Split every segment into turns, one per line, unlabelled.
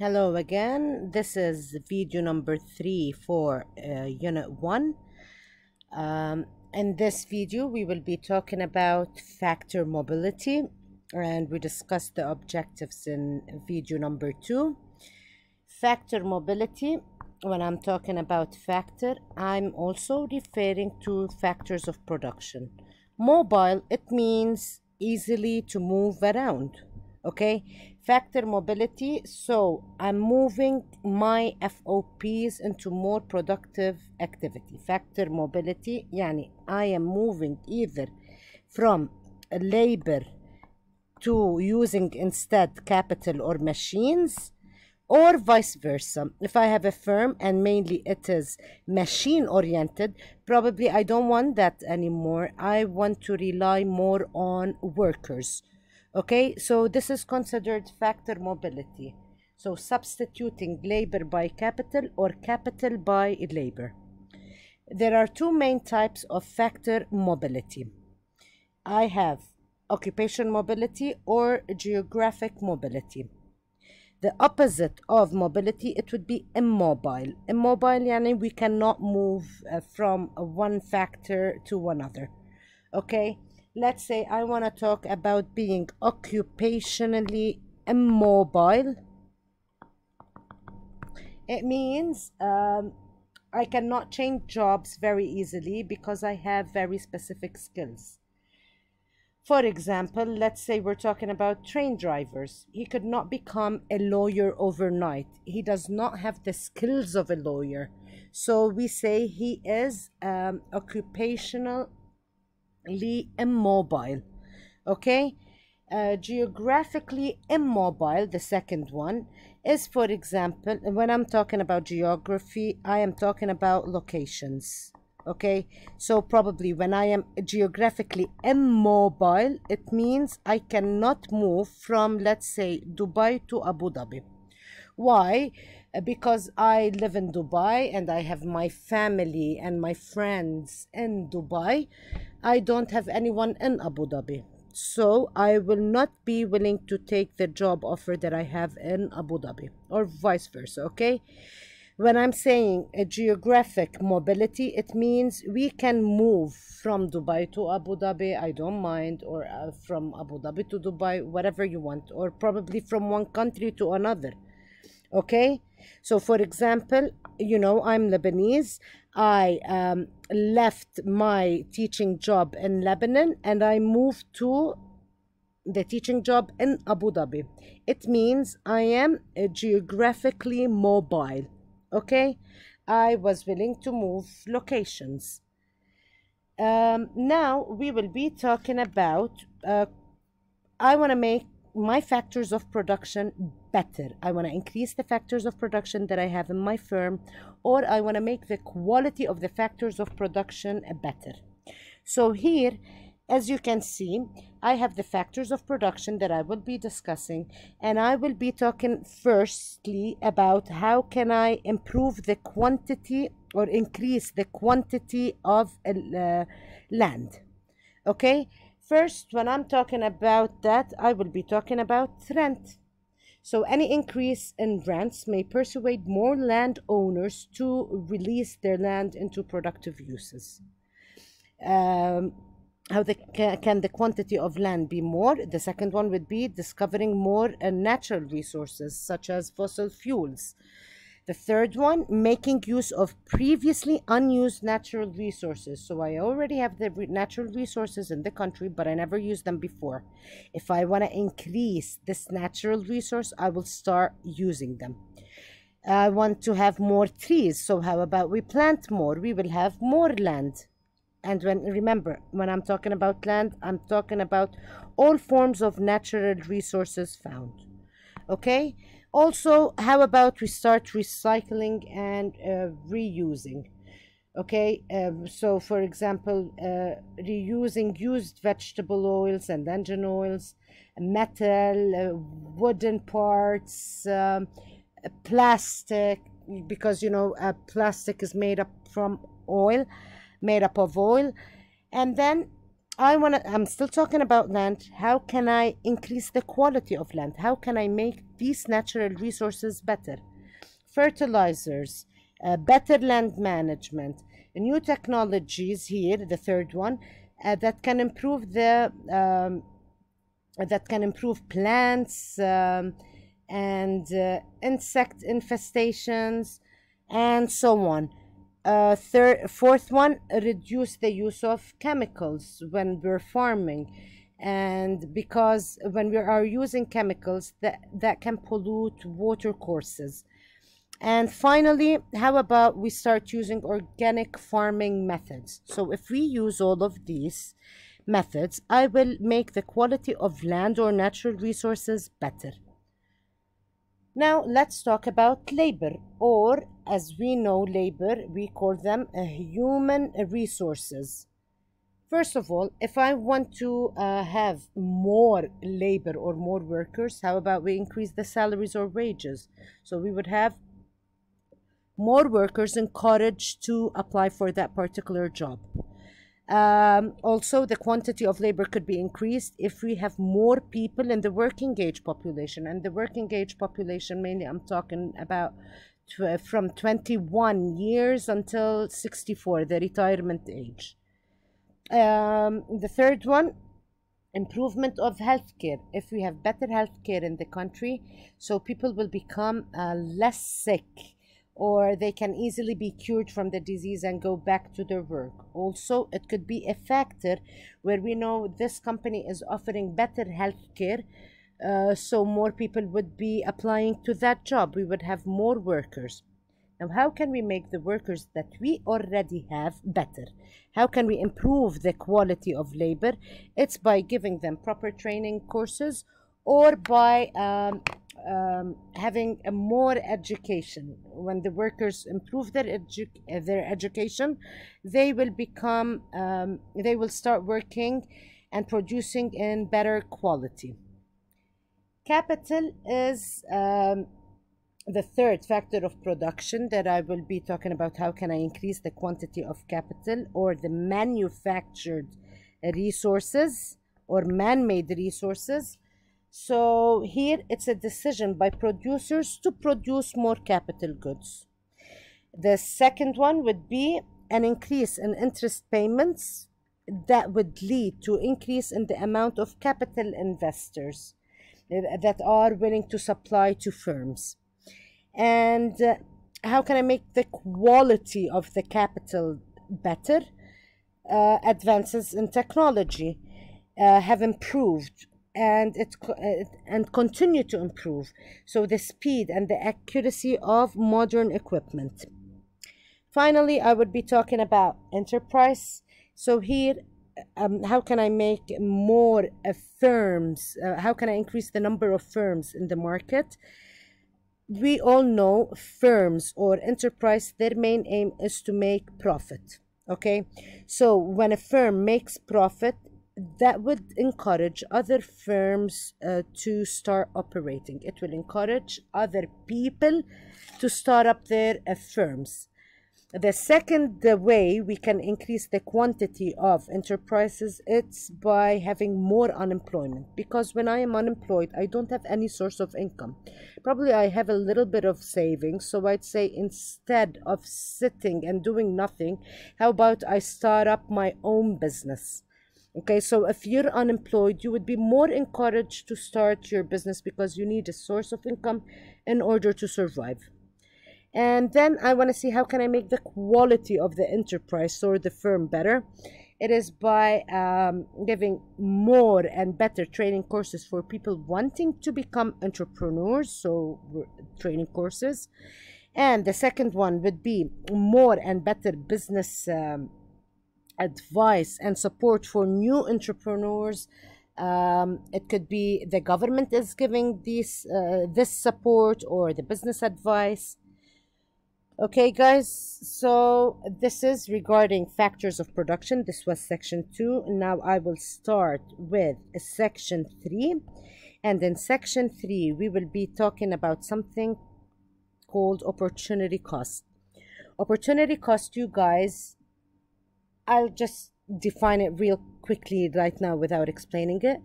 Hello again. This is video number 3 for Unit 1. In this video, we will be talking about factor mobility, and we discussed the objectives in video number 2. Factor mobility, when I'm talking about factor, I'm also referring to factors of production. Mobile, it means easily to move around. Okay, factor mobility, so I'm moving my FOPs into more productive activity. Factor mobility يعني I am moving either from labor to using instead capital or machines, or vice versa. If I have a firm and mainly it is machine oriented, probably I don't want that anymore. I want to rely more on workers. Okay, so this is considered factor mobility. So substituting labor by capital or capital by labor. There are two main types of factor mobility. I have occupation mobility or geographic mobility. The opposite of mobility, it would be immobile. Immobile, yani we cannot move from one factor to another. Okay, let's say I want to talk about being occupationally immobile. It means I cannot change jobs very easily because I have very specific skills. For example, let's say we're talking about train drivers. He could not become a lawyer overnight. He does not have the skills of a lawyer. So we say he is occupationally immobile. Okay, geographically immobile, the second one, is, for example, when I'm talking about geography, I am talking about locations. Okay, so probably when I am geographically immobile, it means I cannot move from, let's say, Dubai to Abu Dhabi. Why? Because I live in Dubai and I have my family and my friends in Dubai. I don't have anyone in Abu Dhabi. So I will not be willing to take the job offer that I have in Abu Dhabi, or vice versa. Okay, when I'm saying a geographic mobility, it means we can move from Dubai to Abu Dhabi, I don't mind, or from Abu Dhabi to Dubai, whatever you want, or probably from one country to another. Okay, so for example, I'm Lebanese. I left my teaching job in Lebanon and I moved to the teaching job in Abu Dhabi. It means I am geographically mobile. Okay, I was willing to move locations. Now we will be talking about I want to make my factors of production better. I want to increase the factors of production that I have in my firm, or I want to make the quality of the factors of production better. So here, as you can see, I have the factors of production that I will be discussing, and I will be talking firstly about how can I improve the quantity or increase the quantity of land. Okay, first, when I'm talking about that, I will be talking about rent. So any increase in rents may persuade more landowners to release their land into productive uses. How can the quantity of land be more? The second one would be discovering more natural resources such as fossil fuels. The third one, making use of previously unused natural resources. So I already have the natural resources in the country, but I never used them before. If I want to increase this natural resource, I will start using them. I want to have more trees. So how about we plant more? We will have more land. And remember, when I'm talking about land, I'm talking about all forms of natural resources found. Okay? Also, how about we start recycling and reusing? Okay, so for example, reusing used vegetable oils and engine oils, metal, wooden parts, plastic, because plastic is made up of oil, and then I'm still talking about land. How can I increase the quality of land? How can I make these natural resources better? Fertilizers, better land management, new technologies here, the third one, that can improve plants and insect infestations and so on. Fourth one, reduce the use of chemicals when we're farming, and because when we are using chemicals, that can pollute water courses. And finally, how about we start using organic farming methods? So if we use all of these methods, I will make the quality of land or natural resources better. Now let's talk about labor, or as we know labor, we call them human resources. First of all, if I want to have more labor or more workers, how about we increase the salaries or wages? So we would have more workers encouraged to apply for that particular job. Also, the quantity of labor could be increased if we have more people in the working age population. And the working age population, mainly I'm talking about from 21 years until 64, the retirement age. The third one, improvement of healthcare. If we have better healthcare in the country, so people will become less sick, or they can easily be cured from the disease and go back to their work. Also, it could be a factor where we know this company is offering better healthcare, so more people would be applying to that job. We would have more workers. Now, how can we make the workers that we already have better? How can we improve the quality of labor? It's by giving them proper training courses, or by having a more education. When the workers improve their education, they will start working and producing in better quality. Capital is the third factor of production that I will be talking about. How can I increase the quantity of capital or the manufactured resources or man-made resources? So here it's a decision by producers to produce more capital goods. The second one would be an increase in interest payments that would lead to increase in the amount of capital investors that are willing to supply to firms. And how can I make the quality of the capital better? Advances in technology have improved, and continue to improve. So the speed and the accuracy of modern equipment. Finally, I would be talking about enterprise. So here, how can I make more firms? How can I increase the number of firms in the market? We all know firms or enterprise, their main aim is to make profit. Okay, so when a firm makes profit, that would encourage other firms to start operating. It will encourage other people to start up their firms. The second way we can increase the quantity of enterprises, it's by having more unemployment. Because when I am unemployed, I don't have any source of income. Probably I have a little bit of savings, so I'd say instead of sitting and doing nothing, how about I start up my own business? Okay, so if you're unemployed, you would be more encouraged to start your business because you need a source of income in order to survive. And then I want to see how can I make the quality of the enterprise or the firm better. It is by giving more and better training courses for people wanting to become entrepreneurs, so training courses. And the second one would be more and better business advice and support for new entrepreneurs. It could be the government is giving this support, or the business advice. Okay, guys, so this is regarding factors of production. This was section 2. Now I will start with section 3. And in section 3, we will be talking about something called opportunity cost. Opportunity cost, you guys, I'll just define it real quickly right now without explaining it.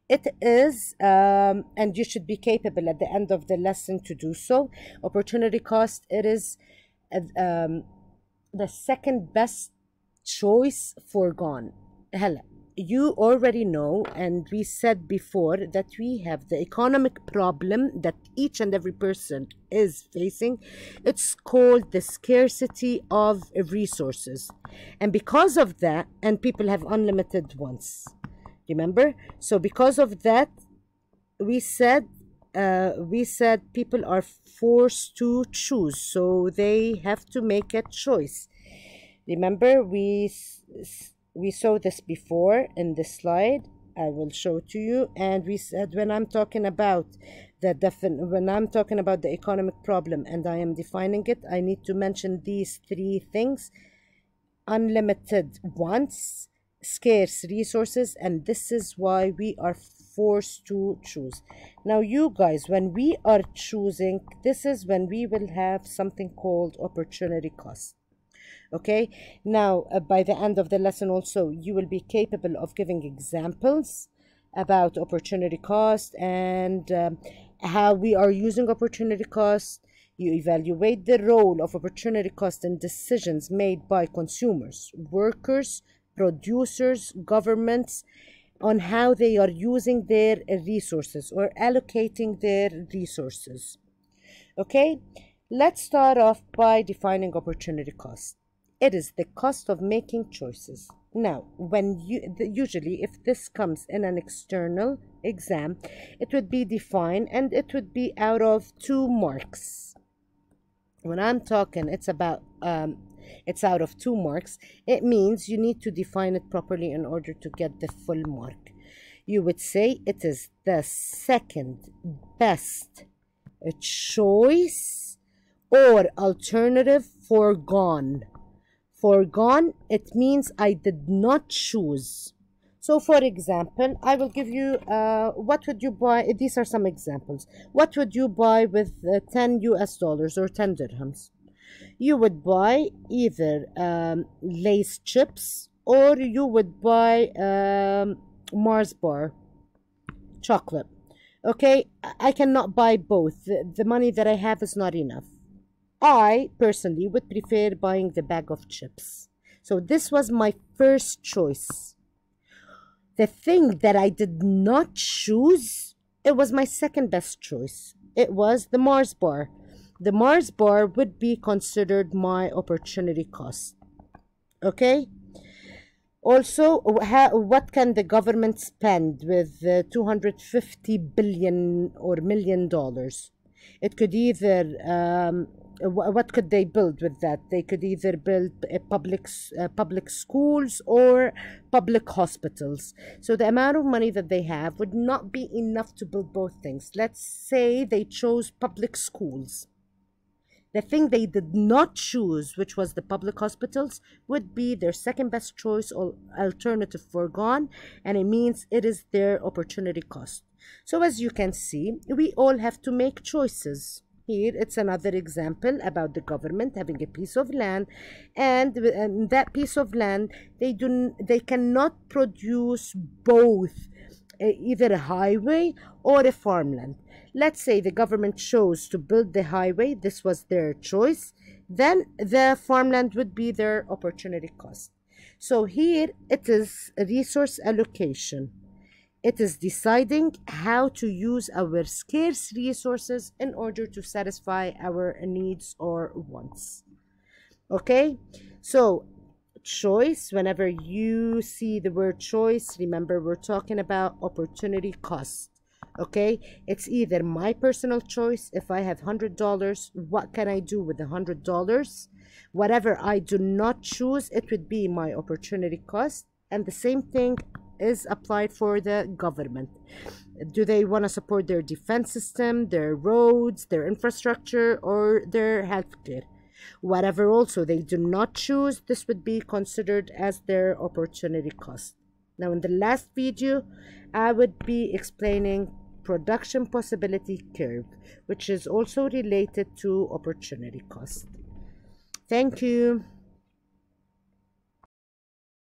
It is, and you should be capable at the end of the lesson to do so. Opportunity cost, it is the second best choice foregone. هلا, you already know, and we said before, that we have the economic problem that each and every person is facing. It's called the scarcity of resources. And because of that, and people have unlimited ones. Remember? So because of that, we said people are forced to choose. So they have to make a choice. Remember, we saw this before in this slide. I will show to you. And we said when I'm talking about the economic problem and I am defining it, I need to mention these three things: unlimited wants, scarce resources, and this is why we are forced to choose. Now you guys, when we are choosing, this is when we will have something called opportunity cost. Okay, now by the end of the lesson also you will be capable of giving examples about opportunity cost and how we are using opportunity cost. You evaluate the role of opportunity cost in decisions made by consumers, workers, producers, governments, on how they are using their resources or allocating their resources. Okay, let's start off by defining opportunity cost. It is the cost of making choices. Now, when usually if this comes in an external exam, it would be defined and it would be out of 2 marks. When I'm talking, it's out of 2 marks. It means you need to define it properly in order to get the full mark. You would say it is the second best choice or alternative foregone. Foregone, it means I did not choose. So for example, I will give you, what would you buy? These are some examples. What would you buy with 10 US dollars or 10 dirhams? You would buy either Lay's chips, or you would buy Mars bar chocolate. Okay, I cannot buy both. The money that I have is not enough. I personally would prefer buying the bag of chips. So this was my first choice. The thing that I did not choose, it was my second best choice. It was the Mars bar. The Mars bar would be considered my opportunity cost. Okay? Also, what can the government spend with 250 billion or million dollars? It could either what could they build with that? They could either build public schools or public hospitals. So the amount of money that they have would not be enough to build both things. Let's say they chose public schools. The thing they did not choose, which was the public hospitals, would be their second best choice or alternative foregone, and it means it is their opportunity cost. So as you can see, we all have to make choices. Here, it's another example about the government having a piece of land, and that piece of land, they cannot produce both, either a highway or a farmland. Let's say the government chose to build the highway. This was their choice. Then the farmland would be their opportunity cost. So here it is resource allocation. It is deciding how to use our scarce resources in order to satisfy our needs or wants. Okay, so choice, whenever you see the word choice, remember we're talking about opportunity cost. Okay, it's either my personal choice. If I have $100, what can I do with the $100? Whatever I do not choose, it would be my opportunity cost. And the same thing is applied for the government. Do they want to support their defense system, their roads, their infrastructure, or their healthcare? Whatever also they do not choose, this would be considered as their opportunity cost. Now in the last video, I would be explaining production possibility curve, which is also related to opportunity cost. Thank you.